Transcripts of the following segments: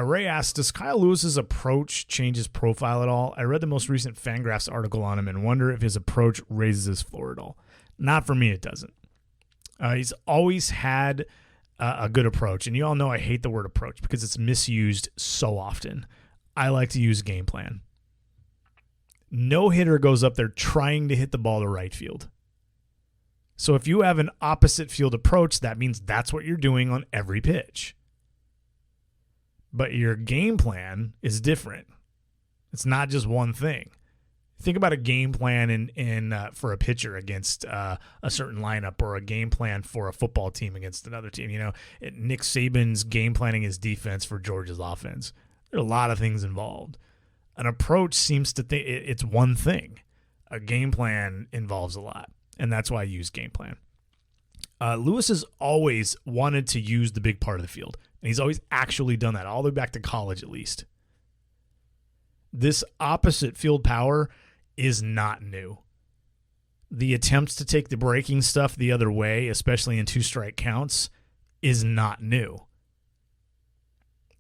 Ray asks, does Kyle Lewis's approach change his profile at all? I read the most recent Fangraphs article on him and wonder if his approach raises his floor at all. Not for me, it doesn't. He's always had a good approach, and you all know I hate the word approach because it's misused so often. I like to use game plan. No hitter goes up there trying to hit the ball to right field. So if you have an opposite field approach, that means that's what you're doing on every pitch. But your game plan is different. It's not just one thing. Think about a game plan for a pitcher against a certain lineup, or a game plan for a football team against another team. You know, Nick Saban's game planning his defense for Georgia's offense. There are a lot of things involved. An approach seems to think it's one thing. A game plan involves a lot, and that's why I use game plan. Lewis has always wanted to use the big part of the field, and he's always actually done that, all the way back to college at least. This opposite field power is not new. The attempts to take the breaking stuff the other way, especially in 2-strike counts, is not new.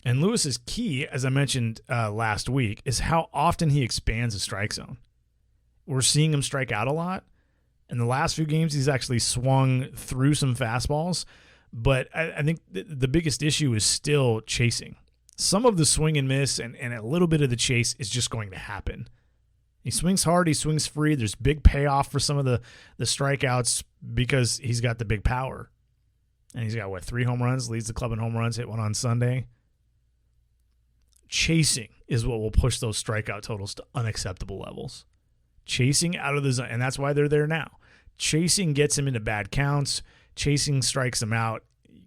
And Lewis's key, as I mentioned last week, is how often he expands the strike zone. We're seeing him strike out a lot. In the last few games, he's actually swung through some fastballs, but I think the biggest issue is still chasing. Some of the swing and miss and a little bit of the chase is just going to happen. He swings hard, he swings free. There's big payoff for some of the strikeouts because he's got the big power. And he's got, 3 home runs, leads the club in home runs, hit one on Sunday. Chasing is what will push those strikeout totals to unacceptable levels. Chasing out of the zone, and that's why they're there now. Chasing gets him into bad counts. Chasing strikes him out.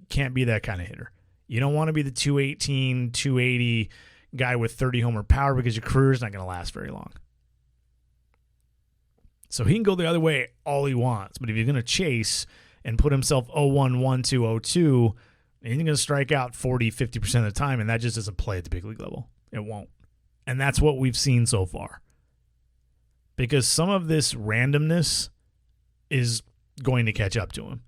Can't be that kind of hitter. You don't want to be the 218, 280 guy with 30 homer power because your career is not going to last very long. So he can go the other way all he wants, but if he's going to chase and put himself 0-1, 1-2, 0-2, he's going to strike out 40, 50% of the time, and that just doesn't play at the big league level. It won't. And that's what we've seen so far. Because some of this randomness is going to catch up to him.